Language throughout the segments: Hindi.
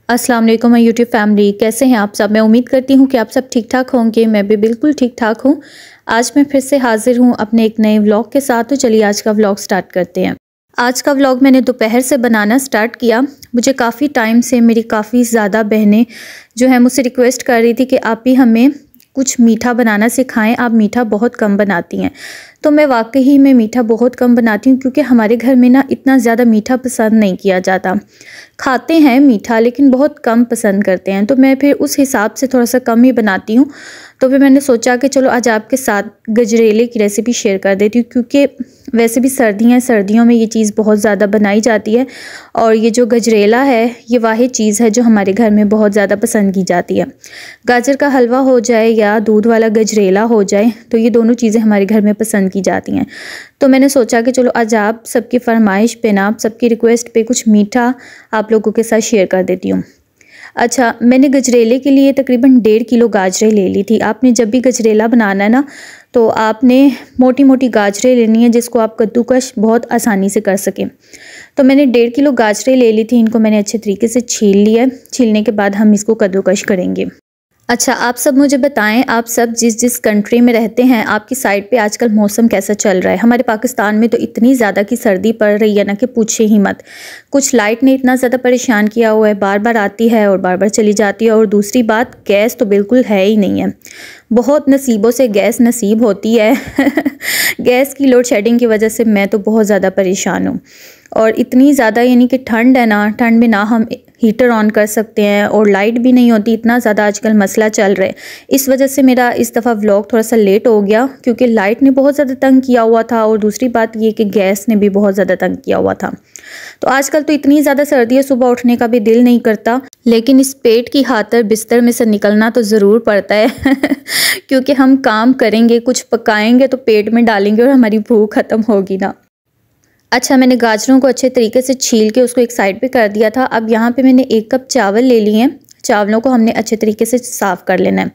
अस्सलाम वालेकुम माय यूट्यूब फैमिली, कैसे हैं आप सब। मैं उम्मीद करती हूँ कि आप सब ठीक ठाक होंगे। मैं भी बिल्कुल ठीक ठाक हूँ। आज मैं फिर से हाजिर हूँ अपने एक नए व्लॉग के साथ। तो चलिए आज का व्लॉग स्टार्ट करते हैं। आज का व्लॉग मैंने दोपहर से बनाना स्टार्ट किया। मुझे काफ़ी टाइम से मेरी काफ़ी ज़्यादा बहनें जो है मुझसे रिक्वेस्ट कर रही थी कि आप भी हमें कुछ मीठा बनाना सिखाएं, आप मीठा बहुत कम बनाती हैं। तो मैं वाकई में मीठा बहुत कम बनाती हूँ, क्योंकि हमारे घर में ना इतना ज़्यादा मीठा पसंद नहीं किया जाता। खाते हैं मीठा लेकिन बहुत कम पसंद करते हैं, तो मैं फिर उस हिसाब से थोड़ा सा कम ही बनाती हूँ। तो फिर मैंने सोचा कि चलो आज आपके साथ गजरेले की रेसिपी शेयर कर देती हूँ, क्योंकि वैसे भी सर्दियों में ये चीज़ बहुत ज़्यादा बनाई जाती है। और ये जो गजरेला है ये वाहिद चीज़ है जो हमारे घर में बहुत ज़्यादा पसंद की जाती है। गाजर का हलवा हो जाए या दूध वाला गजरेला हो जाए, तो ये दोनों चीज़ें हमारे घर में पसंद की जाती हैं। तो मैंने सोचा कि चलो आज आप सबकी फरमाइश पे ना, आप सबकी रिक्वेस्ट पे कुछ मीठा आप लोगों के साथ शेयर कर देती हूँ। अच्छा, मैंने गजरेले के लिए तकरीबन 1.5 किलो गाजरें ले ली थी। आपने जब भी गजरेला बनाना है ना, तो आपने मोटी मोटी गाजरें लेनी है जिसको आप कद्दूकश बहुत आसानी से कर सकें। तो मैंने 1.5 किलो गाजरें ले ली थी। इनको मैंने अच्छे तरीके से छील लिया है। छीलने के बाद हम इसको कद्दूकश करेंगे। अच्छा, आप सब मुझे बताएं, आप सब जिस जिस कंट्री में रहते हैं, आपकी साइड पे आजकल मौसम कैसा चल रहा है। हमारे पाकिस्तान में तो इतनी ज़्यादा की सर्दी पड़ रही है ना कि पूछे ही मत। कुछ लाइट ने इतना ज़्यादा परेशान किया हुआ है, बार बार आती है और बार बार चली जाती है। और दूसरी बात, गैस तो बिल्कुल है ही नहीं है। बहुत नसीबों से गैस नसीब होती है गैस की लोड शेडिंग की वजह से मैं तो बहुत ज़्यादा परेशान हूँ। और इतनी ज़्यादा यानी कि ठंड है ना, ठंड में ना हम हीटर ऑन कर सकते हैं और लाइट भी नहीं होती। इतना ज़्यादा आजकल मसला चल रहा है। इस वजह से मेरा इस दफ़ा व्लॉग थोड़ा सा लेट हो गया, क्योंकि लाइट ने बहुत ज़्यादा तंग किया हुआ था और दूसरी बात ये कि गैस ने भी बहुत ज़्यादा तंग किया हुआ था। तो आजकल तो इतनी ज़्यादा सर्दी है, सुबह उठने का भी दिल नहीं करता, लेकिन इस पेट की खातिर बिस्तर में से निकलना तो ज़रूर पड़ता है क्योंकि हम काम करेंगे, कुछ पकाएंगे तो पेट में डालेंगे और हमारी भूख ख़त्म होगी ना। अच्छा, मैंने गाजरों को अच्छे तरीके से छील के उसको एक साइड पे कर दिया था। अब यहाँ पे मैंने 1 कप चावल ले लिए हैं। चावलों को हमने अच्छे तरीके से साफ़ कर लेना है।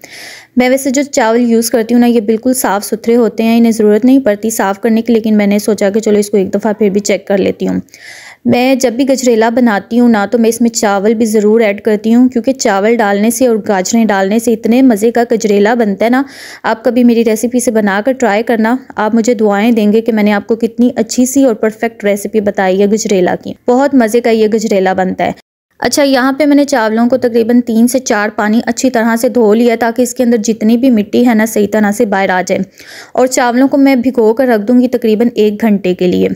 मैं वैसे जो चावल यूज़ करती हूँ ना, ये बिल्कुल साफ़ सुथरे होते हैं, इन्हें ज़रूरत नहीं पड़ती साफ़ करने की, लेकिन मैंने सोचा कि चलो इसको एक दफ़ा फिर भी चेक कर लेती हूँ। मैं जब भी गजरेला बनाती हूँ ना, तो मैं इसमें चावल भी ज़रूर ऐड करती हूँ, क्योंकि चावल डालने से और गाजरें डालने से इतने मज़े का गजरेला बनता है ना। आप कभी मेरी रेसिपी से बनाकर ट्राई करना, आप मुझे दुआएं देंगे कि मैंने आपको कितनी अच्छी सी और परफेक्ट रेसिपी बताई है गजरेला की। बहुत मज़े का ये गजरेला बनता है। अच्छा, यहाँ पे मैंने चावलों को तकरीबन 3 से 4 पानी अच्छी तरह से धो लिया, ताकि इसके अंदर जितनी भी मिट्टी है ना सही तरह से बाहर आ जाए। और चावलों को मैं भिगो कर रख दूँगी तकरीबन 1 घंटे के लिए।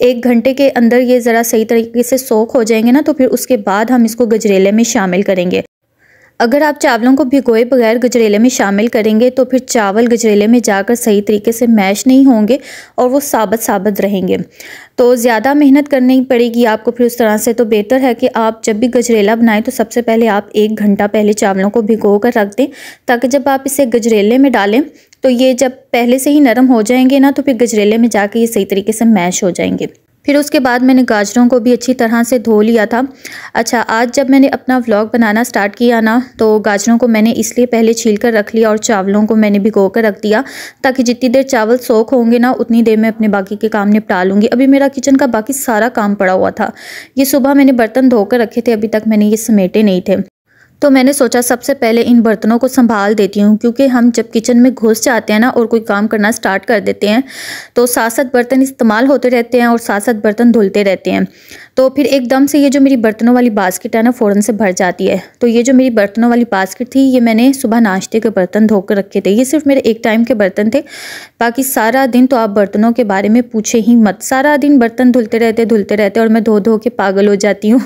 1 घंटे के अंदर ये ज़रा सही तरीके से सोख हो जाएंगे ना, तो फिर उसके बाद हम इसको गजरेले में शामिल करेंगे। अगर आप चावलों को भिगोए बगैर गजरेले में शामिल करेंगे, तो फिर चावल गजरेले में जाकर सही तरीके से मैश नहीं होंगे और वो साबुत साबुत रहेंगे। तो ज़्यादा मेहनत करनी पड़ेगी आपको फिर उस तरह से। तो बेहतर है कि आप जब भी गजरेला बनाएं तो सबसे पहले आप 1 घंटा पहले चावलों को भिगो कर रख दें, ताकि जब आप इसे गजरेले में डालें तो ये जब पहले से ही नरम हो जाएंगे ना, तो फिर गजरेले में जाके ये सही तरीके से मैश हो जाएंगे। फिर उसके बाद मैंने गाजरों को भी अच्छी तरह से धो लिया था। अच्छा, आज जब मैंने अपना व्लॉग बनाना स्टार्ट किया ना, तो गाजरों को मैंने इसलिए पहले छील कर रख लिया और चावलों को मैंने भिगो कर रख दिया, ताकि जितनी देर चावल सोख होंगे ना उतनी देर में अपने बाकी के काम निपटा लूँगी। अभी मेरा किचन का बाकी सारा काम पड़ा हुआ था। ये सुबह मैंने बर्तन धोकर रखे थे, अभी तक मैंने ये समेटे नहीं थे। तो मैंने सोचा सबसे पहले इन बर्तनों को संभाल देती हूँ, क्योंकि हम जब किचन में घुस जाते हैं ना और कोई काम करना स्टार्ट कर देते हैं, तो साथ साथ बर्तन इस्तेमाल होते रहते हैं और साथ साथ बर्तन धुलते रहते हैं। तो फिर एकदम से ये जो मेरी बर्तनों वाली बास्केट है ना, फ़ौरन से भर जाती है। तो ये जो मेरी बर्तनों वाली बास्केट थी, ये मैंने सुबह नाश्ते के बर्तन धोकर रखे थे। ये सिर्फ मेरे एक टाइम के बर्तन थे। बाकी सारा दिन तो आप बर्तनों के बारे में पूछे ही मत। सारा दिन बर्तन धुलते रहते और मैं धो धो के पागल हो जाती हूँ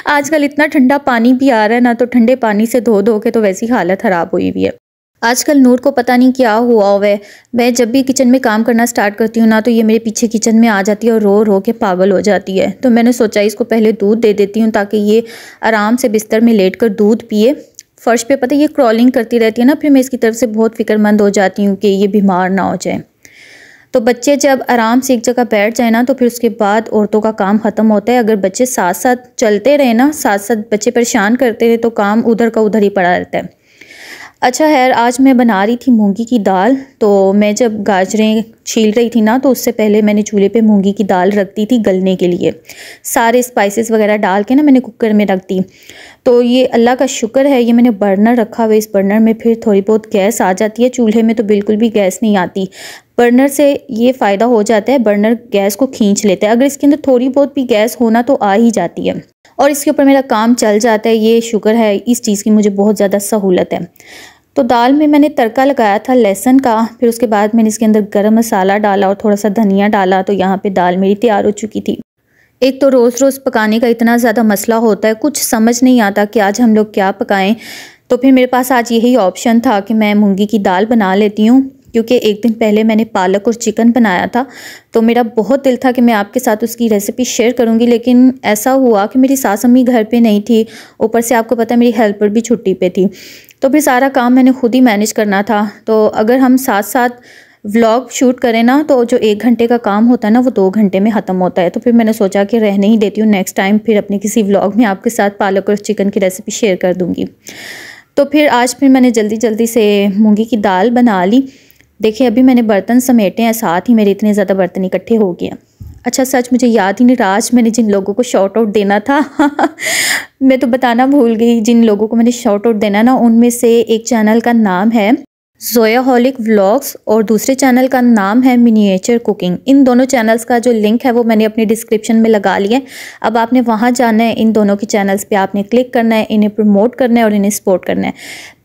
आजकल इतना ठंडा पानी भी आ रहा है ना, तो ठंडे पानी से धो धो के तो वैसी हालत ख़राब हुई हुई है। आजकल नूर को पता नहीं क्या हुआ है। मैं जब भी किचन में काम करना स्टार्ट करती हूँ ना, तो ये मेरे पीछे किचन में आ जाती है और रो रो के पागल हो जाती है। तो मैंने सोचा इसको पहले दूध दे देती हूँ, ताकि ये आराम से बिस्तर में लेटकर दूध पिए। फर्श पे पता है ये क्रॉलिंग करती रहती है ना, फिर मैं इसकी तरफ से बहुत फिक्रमंद हो जाती हूँ कि ये बीमार ना हो जाए। तो बच्चे जब आराम से एक जगह बैठ जाए ना, तो फिर उसके बाद औरतों का काम ख़त्म होता है। अगर बच्चे साथ साथ चलते रहे ना, साथ साथ बच्चे परेशान करते रहे, तो काम उधर का उधर ही पड़ा रहता है। अच्छा है, आज मैं बना रही थी मूंगी की दाल। तो मैं जब गाजरें छील रही थी ना, तो उससे पहले मैंने चूल्हे पे मूंगी की दाल रख दी थी गलने के लिए। सारे स्पाइसेस वगैरह डाल के ना मैंने कुकर में रख दी। तो ये अल्लाह का शुक्र है, ये मैंने बर्नर रखा हुआ है। इस बर्नर में फिर थोड़ी बहुत गैस आ जाती है, चूल्हे में तो बिल्कुल भी गैस नहीं आती। बर्नर से ये फ़ायदा हो जाता है, बर्नर गैस को खींच लेता है। अगर इसके अंदर थोड़ी बहुत भी गैस होना तो आ ही जाती है और इसके ऊपर मेरा काम चल जाता है। ये शुक्र है, इस चीज़ की मुझे बहुत ज़्यादा सहूलत है। तो दाल में मैंने तड़का लगाया था लहसुन का, फिर उसके बाद मैंने इसके अंदर गरम मसाला डाला और थोड़ा सा धनिया डाला। तो यहाँ पे दाल मेरी तैयार हो चुकी थी। एक तो रोज़ रोज़ पकाने का इतना ज़्यादा मसला होता है, कुछ समझ नहीं आता कि आज हम लोग क्या पकाएं। तो फिर मेरे पास आज यही ऑप्शन था कि मैं मूंगी की दाल बना लेती हूँ, क्योंकि एक दिन पहले मैंने पालक और चिकन बनाया था। तो मेरा बहुत दिल था कि मैं आपके साथ उसकी रेसिपी शेयर करूँगी, लेकिन ऐसा हुआ कि मेरी सास अम्मी घर पे नहीं थी, ऊपर से आपको पता है मेरी हेल्पर भी छुट्टी पे थी। तो फिर सारा काम मैंने खुद ही मैनेज करना था। तो अगर हम साथ साथ व्लॉग शूट करें ना, तो जो 1 घंटे का काम होता है ना, वो 2 घंटे में ख़त्म होता है। तो फिर मैंने सोचा कि रहने ही देती हूँ, नेक्स्ट टाइम फिर अपने किसी व्लॉग में आपके साथ पालक और चिकन की रेसिपी शेयर कर दूँगी। तो फिर मैंने जल्दी जल्दी से मूंगी की दाल बना ली। देखिए अभी मैंने बर्तन समेटे हैं, साथ ही मेरे इतने ज़्यादा बर्तन इकट्ठे हो गए हैं। अच्छा सच मुझे याद ही नहीं रहा आज मैंने जिन लोगों को शॉर्ट आउट देना था मैं तो बताना भूल गई। जिन लोगों को मैंने शॉर्ट आउट देना ना, उनमें से एक चैनल का नाम है ज़ोयाहोलिक व्लॉग्स और दूसरे चैनल का नाम है मिनिएचर कुकिंग। इन दोनों चैनल्स का जो लिंक है वो मैंने अपने डिस्क्रिप्शन में लगा लिया है। अब आपने वहां जाना है, इन दोनों के चैनल्स पे आपने क्लिक करना है, इन्हें प्रमोट करना है और इन्हें सपोर्ट करना है।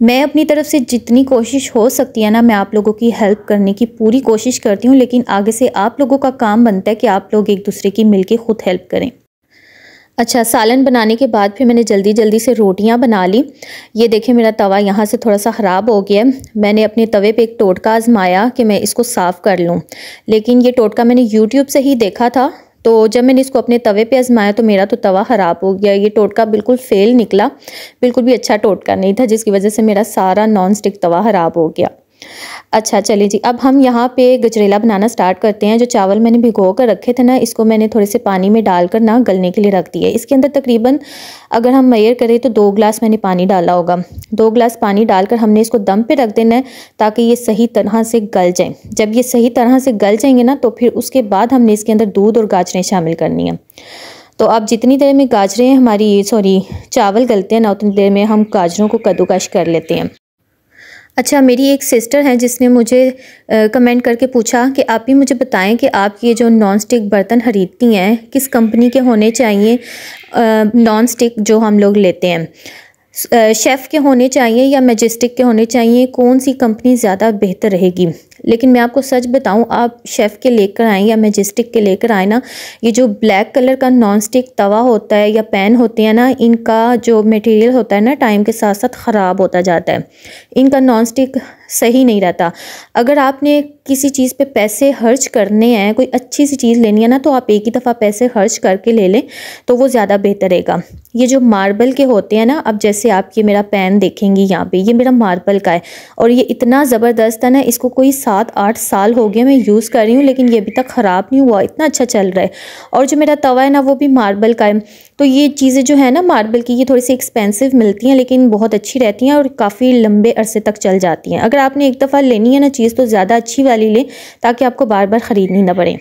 मैं अपनी तरफ से जितनी कोशिश हो सकती है ना, मैं आप लोगों की हेल्प करने की पूरी कोशिश करती हूँ, लेकिन आगे से आप लोगों का काम बनता है कि आप लोग एक दूसरे की मिलके खुद हेल्प करें। अच्छा, सालन बनाने के बाद फिर मैंने जल्दी जल्दी से रोटियां बना ली। ये देखिए मेरा तवा यहाँ से थोड़ा सा ख़राब हो गया है। मैंने अपने तवे पे एक टोटका आजमाया कि मैं इसको साफ़ कर लूँ, लेकिन ये टोटका मैंने यूट्यूब से ही देखा था। तो जब मैंने इसको अपने तवे पे आजमाया तो मेरा तो तवा ख़राब हो गया। ये टोटका बिल्कुल फेल निकला, बिल्कुल भी अच्छा टोटका नहीं था, जिसकी वजह से मेरा सारा नॉन स्टिक तवा ख़राब हो गया। अच्छा चलिए जी, अब हम यहाँ पे गजरेला बनाना स्टार्ट करते हैं। जो चावल मैंने भिगो कर रखे थे ना, इसको मैंने थोड़े से पानी में डालकर ना गलने के लिए रख दिया। इसके अंदर तकरीबन अगर हम मेजर करें तो 2 गिलास मैंने पानी डाला होगा। 2 गिलास पानी डालकर हमने इसको दम पे रख देना है ताकि ये सही तरह से गल जाए। जब ये सही तरह से गल जाएंगे ना, तो फिर उसके बाद हमने इसके अंदर दूध और गाजरें शामिल करनी है। तो अब जितनी देर में चावल गलते हैं ना, उतनी देर में हम गाजरों को कद्दूकश कर लेते हैं। अच्छा, मेरी एक सिस्टर है जिसने मुझे कमेंट करके पूछा कि आप ही मुझे बताएं कि आप ये जो नॉन स्टिक बर्तन ख़रीदती हैं किस कंपनी के होने चाहिए। नॉन स्टिक जो हम लोग लेते हैं, शेफ़ के होने चाहिए या मैजेस्टिक के होने चाहिए, कौन सी कंपनी ज़्यादा बेहतर रहेगी। लेकिन मैं आपको सच बताऊं, आप शेफ़ के लेकर आएँ या मैजेस्टिक के लेकर आए ना, ये जो ब्लैक कलर का नॉन स्टिक तवा होता है या पैन होते हैं ना, इनका जो मटेरियल होता है ना, टाइम के साथ साथ ख़राब होता जाता है। इनका नॉन स्टिक सही नहीं रहता। अगर आपने किसी चीज़ पे पैसे खर्च करने हैं, कोई अच्छी सी चीज़ लेनी है ना, तो आप एक ही दफ़ा पैसे खर्च करके ले लें तो वो ज़्यादा बेहतर रहेगा। ये जो मार्बल के होते हैं ना, अब जैसे आप ये मेरा पैन देखेंगी यहाँ पे, ये मेरा मार्बल का है और ये इतना ज़बरदस्त है ना, इसको कोई 7-8 साल हो गया मैं यूज़ कर रही हूँ, लेकिन ये अभी तक ख़राब नहीं हुआ, इतना अच्छा चल रहा है। और जो मेरा तवा है ना, वो भी मार्बल का है। तो ये चीज़ें जो है ना मार्बल की, ये थोड़ी सी एक्सपेंसिव मिलती हैं, लेकिन बहुत अच्छी रहती हैं और काफ़ी लंबे अरसे तक चल जाती हैं। अगर आपने एक दफ़ा लेनी है ना चीज़, तो ज़्यादा अच्छी वाली लें ताकि आपको बार बार ख़रीदनी ना पड़े।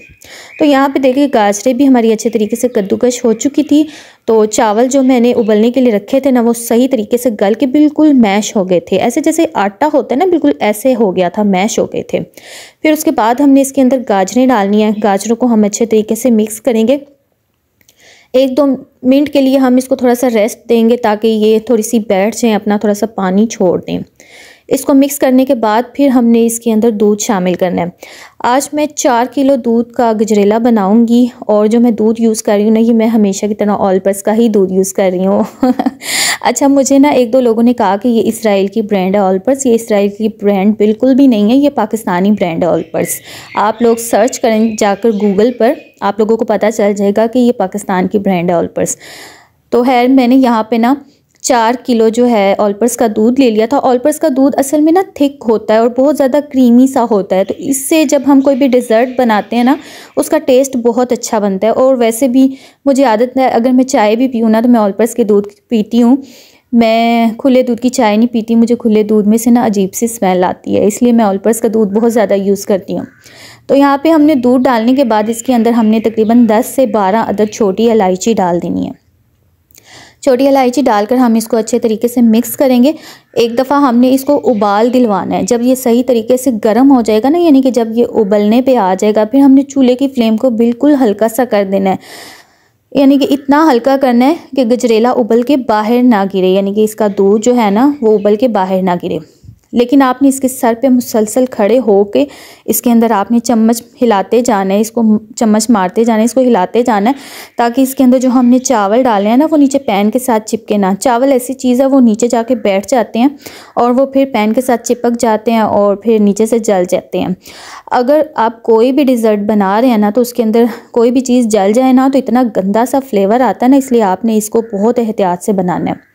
तो यहाँ पे देखिए गाजरें भी हमारी अच्छे तरीके से कद्दूकश हो चुकी थी। तो चावल जो मैंने उबलने के लिए रखे थे ना, वो सही तरीके से गल के बिल्कुल मैश हो गए थे। ऐसे जैसे आटा होता है ना, बिल्कुल ऐसे हो गया था, मैश हो गए थे। फिर उसके बाद हमने इसके अंदर गाजरें डालनी है। गाजरों को हम अच्छे तरीके से मिक्स करेंगे। 1-2 मिनट के लिए हम इसको थोड़ा सा रेस्ट देंगे ताकि ये थोड़ी सी बैठ जाएँ, अपना थोड़ा सा पानी छोड़ दें। इसको मिक्स करने के बाद फिर हमने इसके अंदर दूध शामिल करना है। आज मैं 4 किलो दूध का गजरेला बनाऊंगी और जो मैं दूध यूज़ कर रही हूँ ना, ये मैं हमेशा की तरह ऑलपर्स का ही दूध यूज़ कर रही हूँ अच्छा, मुझे ना 1-2 लोगों ने कहा कि ये इसराइल की ब्रांड है ऑलपर्स। ये इसराइल की ब्रांड बिल्कुल भी नहीं है, ये पाकिस्तानी ब्रांड है ऑलपर्स। आप लोग सर्च करें जाकर गूगल पर, आप लोगों को पता चल जाएगा कि ये पाकिस्तान की ब्रांड है ऑलपर्स। तो खैर मैंने यहाँ पे ना 4 किलो जो है ऑलपर्स का दूध ले लिया था। ऑलपर्स का दूध असल में ना थिक होता है और बहुत ज़्यादा क्रीमी सा होता है, तो इससे जब हम कोई भी डिज़र्ट बनाते हैं ना, उसका टेस्ट बहुत अच्छा बनता है। और वैसे भी मुझे आदत है, अगर मैं चाय भी पीऊँ ना, तो मैं ऑलपर्स के दूध पीती हूँ। मैं खुले दूध की चाय नहीं पीती, मुझे खुले दूध में से ना अजीब सी स्मेल आती है, इसलिए मैं ऑलपर्स का दूध बहुत ज़्यादा यूज़ करती हूँ। तो यहाँ पे हमने दूध डालने के बाद इसके अंदर हमने तकरीबन 10 से 12 अदद छोटी इलायची डाल देनी है। छोटी इलायची डालकर हम इसको अच्छे तरीके से मिक्स करेंगे। एक दफ़ा हमने इसको उबाल दिलवाना है। जब ये सही तरीके से गर्म हो जाएगा ना, यानी कि जब ये उबलने पे आ जाएगा, फिर हमने चूल्हे की फ्लेम को बिल्कुल हल्का सा कर देना है। यानी कि इतना हल्का करना है कि गजरेला उबल के बाहर ना गिरे, यानी कि इसका दूध जो है ना वो उबल के बाहर ना गिरे। लेकिन आपने इसके सर पे मुसलसल खड़े हो के इसके अंदर आपने चम्मच हिलाते जाना है, इसको चम्मच मारते जाना है, इसको हिलाते जाना है, ताकि इसके अंदर जो हमने चावल डाले हैं ना वो नीचे पैन के साथ चिपके ना। चावल ऐसी चीज़ है वो नीचे जाके बैठ जाते हैं और वो फिर पैन के साथ चिपक जाते हैं और फिर नीचे से जल जाते हैं। अगर आप कोई भी डिज़र्ट बना रहे हैं ना तो उसके अंदर कोई भी चीज़ जल जाए ना तो इतना गंदा सा फ्लेवर आता है ना, इसलिए आपने इसको बहुत एहतियात से बनाना है।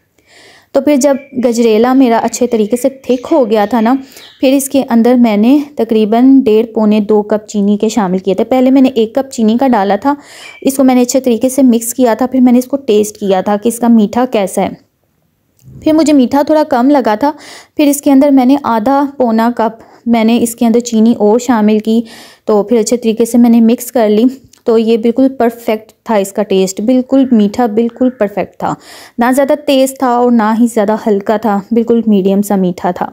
तो फिर जब गजरेला मेरा अच्छे तरीके से थिक हो गया था ना, फिर इसके अंदर मैंने तकरीबन 1.5-2 कप चीनी के शामिल किए थे। पहले मैंने 1 कप चीनी का डाला था, इसको मैंने अच्छे तरीके से मिक्स किया था। फिर मैंने इसको टेस्ट किया था कि इसका मीठा कैसा है। फिर मुझे मीठा थोड़ा कम लगा था। फिर इसके अंदर मैंने आधा-पौना कप मैंने इसके अंदर चीनी और शामिल की। तो फिर अच्छे तरीके से मैंने मिक्स कर ली। तो ये बिल्कुल परफेक्ट था, इसका टेस्ट बिल्कुल मीठा बिल्कुल परफेक्ट था, ना ज़्यादा तेज़ था और ना ही ज़्यादा हल्का था, बिल्कुल मीडियम सा मीठा था।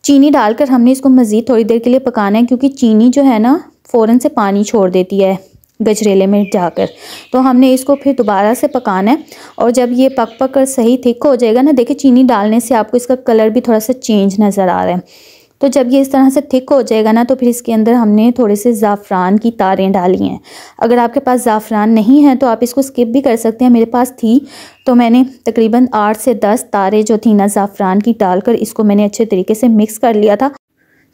चीनी डालकर हमने इसको मज़ीद थोड़ी देर के लिए पकाना है, क्योंकि चीनी जो है ना फ़ौरन से पानी छोड़ देती है गजरेले में जाकर। तो हमने इसको फिर दोबारा से पकाना है और जब ये पक पक कर सही थिक हो जाएगा ना, देखिए चीनी डालने से आपको इसका कलर भी थोड़ा सा चेंज नज़र आ रहा है। तो जब ये इस तरह से थिक हो जाएगा ना, तो फिर इसके अंदर हमने थोड़े से ज़ाफ़रान की तारें डाली हैं। अगर आपके पास ज़ाफ़रान नहीं है तो आप इसको स्किप भी कर सकते हैं। मेरे पास थी तो मैंने तकरीबन 8 से 10 तारें जो थी ना ज़ाफ़रान की डालकर इसको मैंने अच्छे तरीके से मिक्स कर लिया था।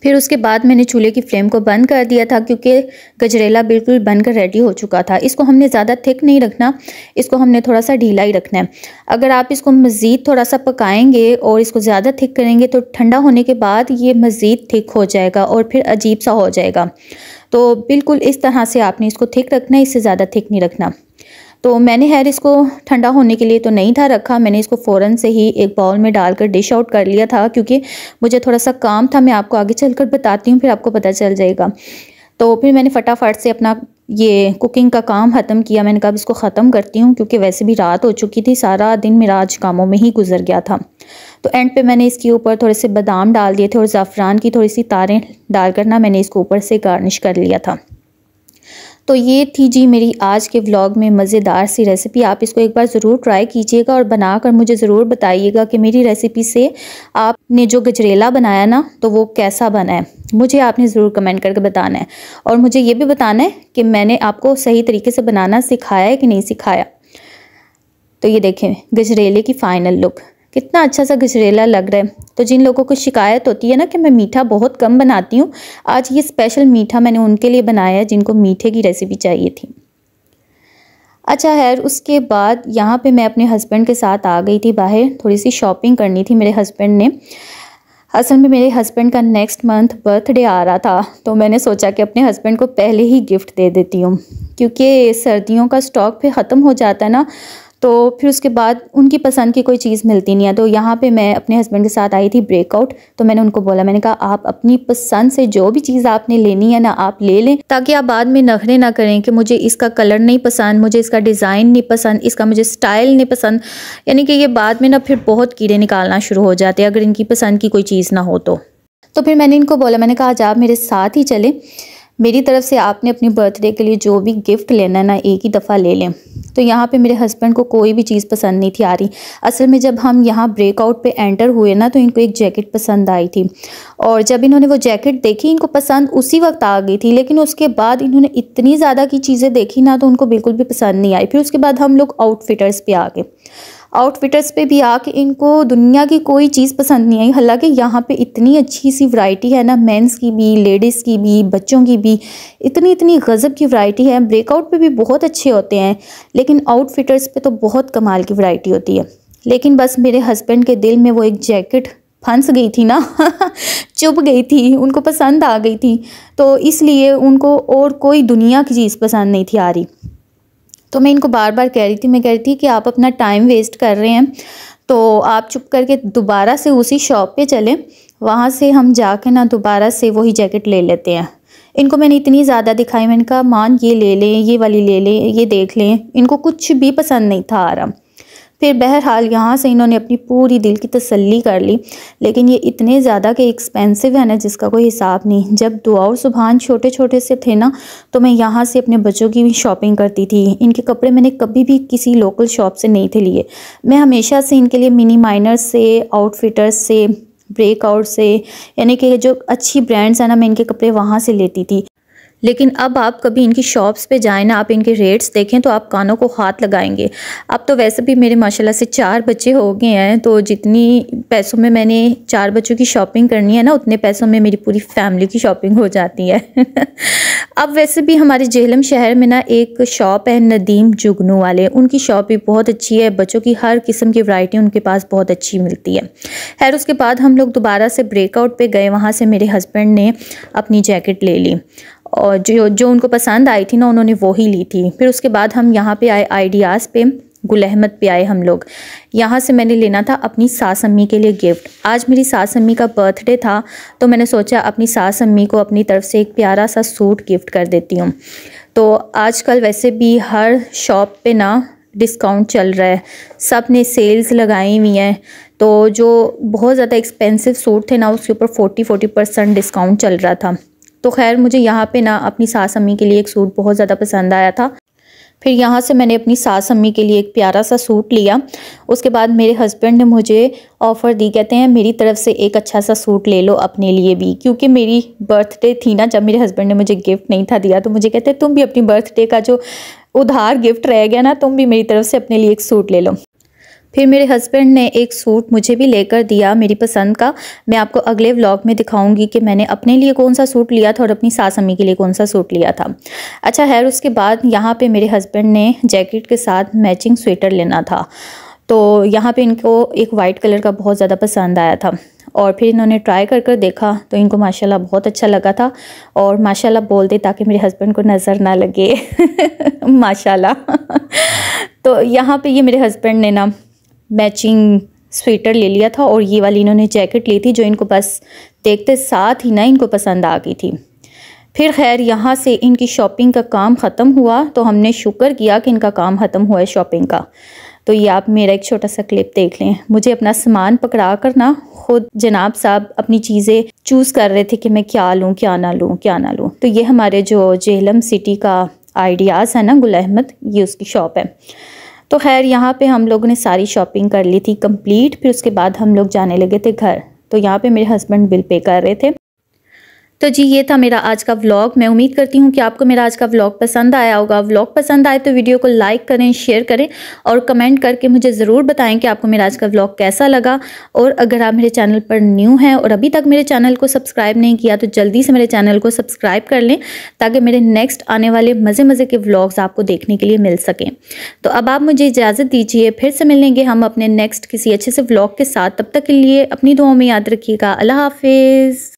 फिर उसके बाद मैंने चूल्हे की फ्लेम को बंद कर दिया था, क्योंकि गजरेला बिल्कुल बनकर रेडी हो चुका था। इसको हमने ज़्यादा थिक नहीं रखना, इसको हमने थोड़ा सा ढीला ही रखना है। अगर आप इसको मज़ीद थोड़ा सा पकाएंगे और इसको ज़्यादा थिक करेंगे तो ठंडा होने के बाद ये मज़ीद थिक हो जाएगा और फिर अजीब सा हो जाएगा। तो बिल्कुल इस तरह से आपने इसको थिक रखना है, इससे ज़्यादा थिक नहीं रखना। तो मैंने खैर इसको ठंडा होने के लिए तो नहीं था रखा, मैंने इसको फ़ौरन से ही एक बाउल में डालकर डिश आउट कर लिया था, क्योंकि मुझे थोड़ा सा काम था। मैं आपको आगे चलकर बताती हूँ, फिर आपको पता चल जाएगा। तो फिर मैंने फटाफट से अपना ये कुकिंग का काम ख़त्म किया। मैंने कहा इसको ख़त्म करती हूँ, क्योंकि वैसे भी रात हो चुकी थी, सारा दिन मेरा आज कामों में ही गुजर गया था। तो एंड पे मैंने इसके ऊपर थोड़े से बादाम डाल दिए थे और ज़ाफ़रान की थोड़ी सी तारें डालकर ना मैंने इसको ऊपर से गार्निश कर लिया था। तो ये थी जी मेरी आज के व्लॉग में मज़ेदार सी रेसिपी। आप इसको एक बार ज़रूर ट्राई कीजिएगा और बनाकर मुझे ज़रूर बताइएगा कि मेरी रेसिपी से आपने जो गजरेला बनाया ना तो वो कैसा बना है। मुझे आपने ज़रूर कमेंट करके बताना है और मुझे ये भी बताना है कि मैंने आपको सही तरीके से बनाना सिखाया है कि नहीं सिखाया। तो ये देखें गजरेले की फ़ाइनल लुक, कितना अच्छा सा गजरेला लग रहा है। तो जिन लोगों को शिकायत होती है ना कि मैं मीठा बहुत कम बनाती हूँ, आज ये स्पेशल मीठा मैंने उनके लिए बनाया है जिनको मीठे की रेसिपी चाहिए थी। अच्छा खैर, उसके बाद यहाँ पे मैं अपने हस्बैंड के साथ आ गई थी बाहर, थोड़ी सी शॉपिंग करनी थी मेरे हस्बैंड ने। असल में मेरे हस्बैंड का नेक्स्ट मंथ बर्थडे आ रहा था, तो मैंने सोचा कि अपने हस्बैंड को पहले ही गिफ्ट दे देती हूँ, क्योंकि सर्दियों का स्टॉक फिर ख़त्म हो जाता है ना, तो फिर उसके बाद उनकी पसंद की कोई चीज़ मिलती नहीं है। तो यहाँ पे मैं अपने हस्बैंड के साथ आई थी ब्रेकआउट, तो मैंने उनको बोला, मैंने कहा आप अपनी पसंद से जो भी चीज़ आपने लेनी है ना आप ले लें, ताकि आप बाद में नखरे ना करें कि मुझे इसका कलर नहीं पसंद, मुझे इसका डिज़ाइन नहीं पसंद, इसका मुझे स्टाइल नहीं पसंद। यानी कि ये बाद में ना फिर बहुत कीड़े निकालना शुरू हो जाते हैं अगर इनकी पसंद की कोई चीज़ ना हो तो। फिर मैंने इनको बोला, मैंने कहा आज आप मेरे साथ ही चलें, मेरी तरफ से आपने अपनी बर्थडे के लिए जो भी गिफ्ट लेना है ना एक ही दफ़ा ले लें। तो यहाँ पे मेरे हस्बैंड को कोई भी चीज़ पसंद नहीं थी आ रही। असल में जब हम यहाँ ब्रेकआउट पे एंटर हुए ना तो इनको एक जैकेट पसंद आई थी, और जब इन्होंने वो जैकेट देखी इनको पसंद उसी वक्त आ गई थी, लेकिन उसके बाद इन्होंने इतनी ज़्यादा की चीज़ें देखी ना तो उनको बिल्कुल भी पसंद नहीं आई। फिर उसके बाद हम लोग आउटफिटर्स पे आ गए। आउटफिटर्स पे भी आके इनको दुनिया की कोई चीज़ पसंद नहीं आई। हालांकि यहाँ पे इतनी अच्छी सी वैरायटी है ना, मेंस की भी, लेडीज़ की भी, बच्चों की भी, इतनी गज़ब की वैरायटी है। ब्रेकआउट पे भी बहुत अच्छे होते हैं, लेकिन आउटफिटर्स पे तो बहुत कमाल की वैरायटी होती है। लेकिन बस मेरे हस्बैंड के दिल में वो एक जैकेट फंस गई थी ना चुभ गई थी, उनको पसंद आ गई थी, तो इसलिए उनको और कोई दुनिया की चीज़ पसंद नहीं थी आ रही। तो मैं इनको बार बार कह रही थी, मैं कह रही थी कि आप अपना टाइम वेस्ट कर रहे हैं, तो आप चुप करके दोबारा से उसी शॉप पे चलें, वहाँ से हम जाके ना दोबारा से वही जैकेट ले लेते हैं। इनको मैंने इतनी ज़्यादा दिखाई, मैंने कहा मान ये ले लें, ये वाली ले लें, ये देख लें, इनको कुछ भी पसंद नहीं था आ रहा। फिर बहरहाल यहाँ से इन्होंने अपनी पूरी दिल की तसल्ली कर ली, लेकिन ये इतने ज़्यादा कि एक्सपेंसिव है ना जिसका कोई हिसाब नहीं। जब दुआ और सुभान छोटे छोटे से थे ना, तो मैं यहाँ से अपने बच्चों की भी शॉपिंग करती थी। इनके कपड़े मैंने कभी भी किसी लोकल शॉप से नहीं थे लिए। मैं हमेशा से इनके लिए मिनी माइनर से, आउटफिटर्स से, ब्रेकआउट से, यानी कि जो अच्छी ब्रांड्स हैं ना, मैं इनके कपड़े वहाँ से लेती थी। लेकिन अब आप कभी इनकी शॉप्स पे जाएं ना, आप इनके रेट्स देखें तो आप कानों को हाथ लगाएंगे। अब तो वैसे भी मेरे माशाल्लाह से 4 बच्चे हो गए हैं, तो जितनी पैसों में मैंने 4 बच्चों की शॉपिंग करनी है ना, उतने पैसों में मेरी पूरी फैमिली की शॉपिंग हो जाती है। अब वैसे भी हमारे जेहलम शहर में ना एक शॉप है, नदीम जुगनू वाले, उनकी शॉप भी बहुत अच्छी है। बच्चों की हर किस्म की वैरायटी उनके पास बहुत अच्छी मिलती है। खैर उसके बाद हम लोग दोबारा से ब्रेकआउट पे गए। वहाँ से मेरे हस्बैंड ने अपनी जैकेट ले ली और जो उनको पसंद आई थी ना, उन्होंने वो ही ली थी। फिर उसके बाद हम यहाँ पे आए, आइडियाज़ पे, गुल अहमद पे आए हम लोग। यहाँ से मैंने लेना था अपनी सास अम्मी के लिए गिफ्ट। आज मेरी सास अम्मी का बर्थडे था, तो मैंने सोचा अपनी सास अम्मी को अपनी तरफ से एक प्यारा सा सूट गिफ्ट कर देती हूँ। तो आजकल वैसे भी हर शॉप पे ना डिस्काउंट चल रहा है, सब ने सेल्स लगाई हुई हैं। तो जो बहुत ज़्यादा एक्सपेंसिव सूट थे ना, उसके ऊपर 40% डिस्काउंट चल रहा था। तो खैर मुझे यहाँ पे ना अपनी सास अम्मी के लिए एक सूट बहुत ज़्यादा पसंद आया था। फिर यहाँ से मैंने अपनी सास अम्मी के लिए एक प्यारा सा सूट लिया। उसके बाद मेरे हस्बैंड ने मुझे ऑफ़र दी, कहते हैं मेरी तरफ से एक अच्छा सा सूट ले लो अपने लिए भी, क्योंकि मेरी बर्थडे थी ना जब मेरे हस्बैंड ने मुझे गिफ्ट नहीं था दिया, तो मुझे कहते तुम भी अपनी बर्थडे का जो उधार गिफ्ट रह गया ना, तुम भी मेरी तरफ से अपने लिए एक सूट ले लो। फिर मेरे हस्बैंड ने एक सूट मुझे भी लेकर दिया मेरी पसंद का। मैं आपको अगले व्लॉग में दिखाऊंगी कि मैंने अपने लिए कौन सा सूट लिया था और अपनी सास अम्मी के लिए कौन सा सूट लिया था। अच्छा खैर उसके बाद यहाँ पे मेरे हस्बैंड ने जैकेट के साथ मैचिंग स्वेटर लेना था, तो यहाँ पे इनको एक वाइट कलर का बहुत ज़्यादा पसंद आया था और फिर इन्होंने ट्राई कर देखा तो इनको माशाल्लाह बहुत अच्छा लगा था। और माशाल्लाह बोल दे ताकि मेरे हस्बैंड को नज़र ना लगे। माशाल्लाह। तो यहाँ पे ये मेरे हस्बैंड ने ना मैचिंग स्वेटर ले लिया था और ये वाली इन्होंने जैकेट ली थी, जो इनको बस देखते साथ ही ना इनको पसंद आ गई थी। फिर खैर यहाँ से इनकी शॉपिंग का काम ख़त्म हुआ, तो हमने शुक्र किया कि इनका काम ख़त्म हुआ है शॉपिंग का। तो ये आप मेरा एक छोटा सा क्लिप देख लें। मुझे अपना सामान पकड़ा कर ना खुद जनाब साहब अपनी चीज़ें चूज़ कर रहे थे कि मैं क्या लूँ, क्या ना लूँ, क्या ना लूँ। तो ये हमारे जो जेहलम सिटी का आइडियाज़ है ना, गुल अहमद, ये उसकी शॉप है। तो खैर यहाँ पे हम लोगों ने सारी शॉपिंग कर ली थी कंप्लीट। फिर उसके बाद हम लोग जाने लगे थे घर। तो यहाँ पे मेरे हस्बैंड बिल पे कर रहे थे। तो जी ये था मेरा आज का व्लॉग। मैं उम्मीद करती हूँ कि आपको मेरा आज का व्लॉग पसंद आया होगा। व्लॉग पसंद आए तो वीडियो को लाइक करें, शेयर करें और कमेंट करके मुझे ज़रूर बताएं कि आपको मेरा आज का व्लॉग कैसा लगा। और अगर आप मेरे चैनल पर न्यू हैं और अभी तक मेरे चैनल को सब्सक्राइब नहीं किया तो जल्दी से मेरे चैनल को सब्सक्राइब कर लें, ताकि मेरे नेक्स्ट आने वाले मज़े के व्लॉग्स आपको देखने के लिए मिल सकें। तो अब आप मुझे इजाज़त दीजिए, फिर से मिलेंगे हम अपने नेक्स्ट किसी अच्छे से व्लॉग के साथ। तब तक के लिए अपनी दुआओं में याद रखिएगा। अल्लाह हाफिज़।